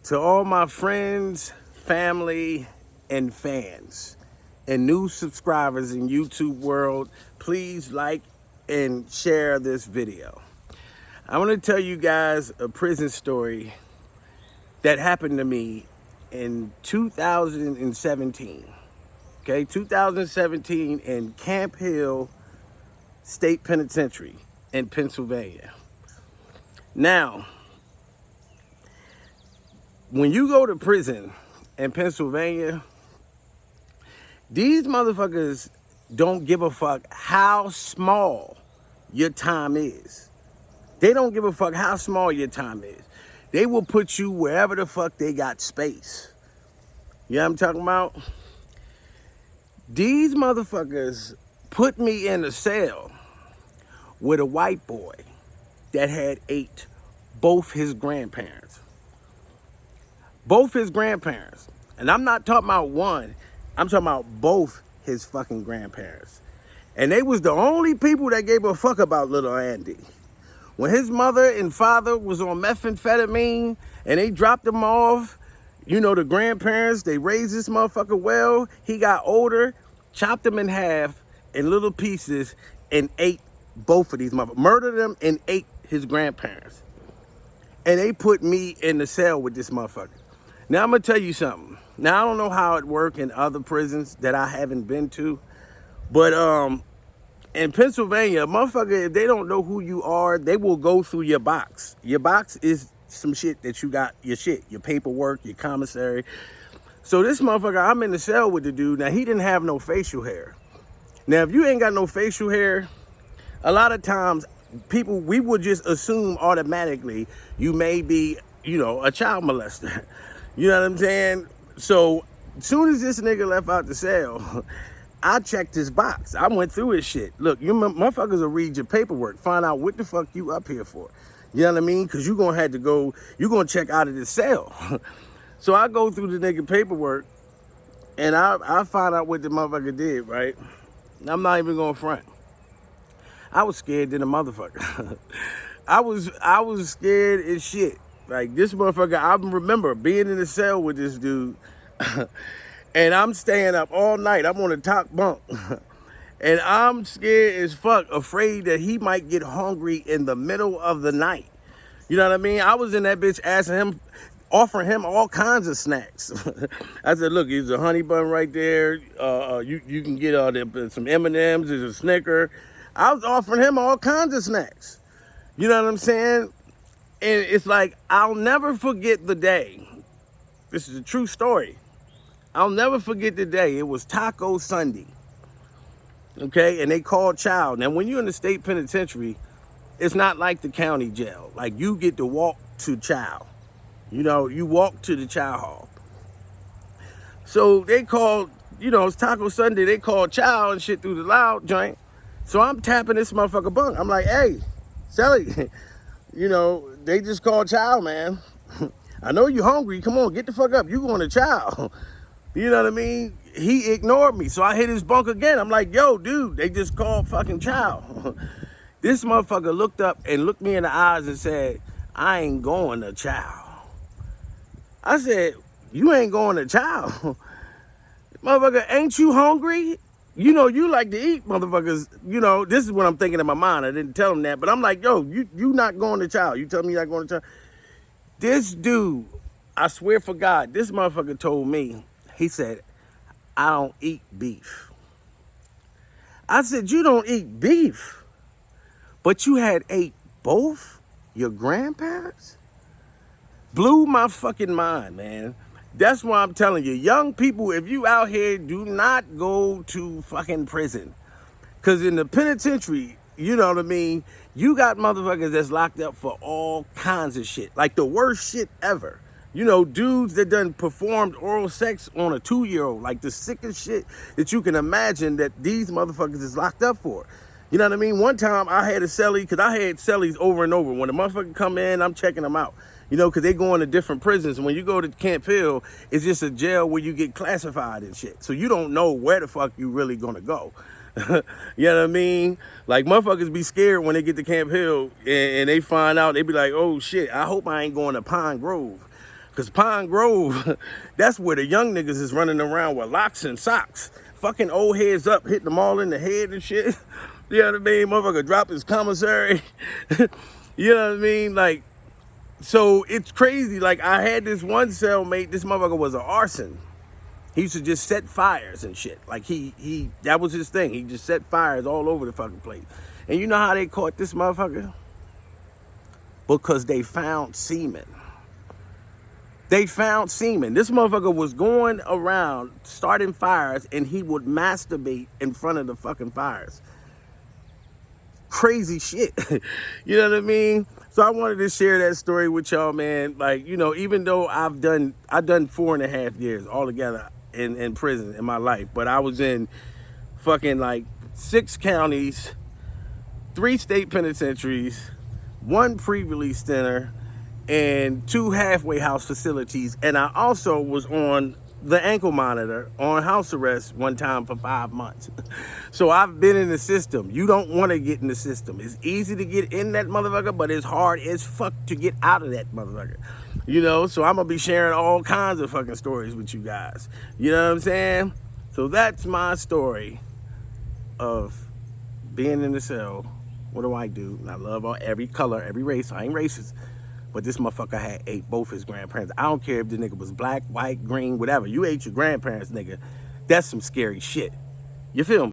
To all my friends, family, and fans, and new subscribers in YouTube world, please like and share this video. I want to tell you guys a prison story that happened to me in 2017. Okay, 2017 in Camp Hill State Penitentiary in Pennsylvania. Now, when you go to prison in Pennsylvania, these motherfuckers don't give a fuck how small your time is. They don't give a fuck how small your time is. They will put you wherever the fuck they got space. You know what I'm talking about? These motherfuckers put me in a cell with a white boy that had ate both his grandparents. Both his grandparents. And I'm not talking about one. I'm talking about both his fucking grandparents. And they was the only people that gave a fuck about little Andy. When his mother and father was on methamphetamine and they dropped him off, you know, the grandparents, they raised this motherfucker well. He got older, chopped him in half in little pieces and ate both of these motherfuckers. Murdered them and ate his grandparents. And they put me in the cell with this motherfucker. Now, I'm going to tell you something. Now, I don't know how it works in other prisons that I haven't been to. But in Pennsylvania, motherfucker, if they don't know who you are, they will go through your box. Your box is some shit that you got, your shit, your paperwork, your commissary. So this motherfucker, I'm in the cell with the dude. Now, he didn't have no facial hair. Now, if you ain't got no facial hair, a lot of times, people, we would just assume automatically you may be, you know, a child molester. You know what I'm saying? So, as soon as this nigga left out the cell, I checked his box. I went through his shit. Look, you motherfuckers will read your paperwork, find out what the fuck you up here for. You know what I mean? Because you're going to have to go, you're going to check out of this cell. So, I go through the nigga paperwork, and I find out what the motherfucker did, right? I'm not even going to front. I was scared than a motherfucker. I was scared as shit. Like, this motherfucker, I remember being in the cell with this dude, and I'm staying up all night. I'm on the top bunk, and I'm scared as fuck, afraid that he might get hungry in the middle of the night. You know what I mean? I was in that bitch asking him, offering him all kinds of snacks. I said, look, there's a honey bun right there. You can get some M&Ms, there's a Snicker. I was offering him all kinds of snacks. You know what I'm saying? And it's like, I'll never forget the day. This is a true story. I'll never forget the day. It was Taco Sunday. Okay? And they called child. Now, when you're in the state penitentiary, it's not like the county jail. Like, you get to walk to child. You know, you walk to the child hall. So they called, you know, it's Taco Sunday. They called child and shit through the loud joint. So I'm tapping this motherfucker bunk. I'm like, hey, Sally, you know, they just called child, man. I know you hungry. Come on, get the fuck up. You going to child. You know what I mean? He ignored me. So I hit his bunk again. I'm like, yo, dude, they just called fucking child. This motherfucker looked up and looked me in the eyes and said, I ain't going to child. I said, you ain't going to child. Motherfucker, ain't you hungry? You know, you like to eat, motherfuckers. You know, this is what I'm thinking in my mind. I didn't tell him that, but I'm like, yo, you not going to child. You tell me you're not going to child. This dude, I swear for God, this motherfucker told me, he said, I don't eat beef. I said, you don't eat beef, but you had ate both your grandparents? Blew my fucking mind, man. That's why I'm telling you, young people, if you out here, do not go to fucking prison. Because in the penitentiary, you know what I mean, you got motherfuckers that's locked up for all kinds of shit. Like the worst shit ever. You know, dudes that done performed oral sex on a 2-year-old. Like the sickest shit that you can imagine that these motherfuckers is locked up for. You know what I mean? One time I had a cellie, because I had cellies over and over. When the motherfucker come in, I'm checking them out. You know, because they go into different prisons. When you go to Camp Hill, it's just a jail where you get classified and shit. So you don't know where the fuck you really gonna go. You know what I mean? Like, motherfuckers be scared when they get to Camp Hill and they find out, they be like, oh shit, I hope I ain't going to Pine Grove. Because Pine Grove, that's where the young niggas is running around with locks and socks. Fucking old heads up, hitting them all in the head and shit. You know what I mean? Motherfucker drop his commissary. You know what I mean? Like, so it's crazy. Like, I had this one cellmate, this motherfucker was an arson. He used to just set fires and shit. Like, that was his thing. He just set fires all over the fucking place. And you know how they caught this motherfucker? Because they found semen. They found semen. This motherfucker was going around starting fires and he would masturbate in front of the fucking fires. Crazy shit. You know what I mean? So I wanted to share that story with y'all, man. Like, you know, even though I've done 4.5 years altogether in prison in my life, but I was in fucking like 6 counties, 3 state penitentiaries, 1 pre-release center, and 2 halfway house facilities. And I also was on the ankle monitor on house arrest one time for 5 months. So I've been in the system. You don't want to get in the system. It's easy to get in that motherfucker, but it's hard as fuck to get out of that motherfucker. You know, so I'm gonna be sharing all kinds of fucking stories with you guys. You know what I'm saying? So that's my story of being in the cell. What do I do? And I love every color, every race. I ain't racist. But this motherfucker had ate both his grandparents. I don't care if the nigga was black, white, green, whatever. You ate your grandparents, nigga. That's some scary shit. You feel me?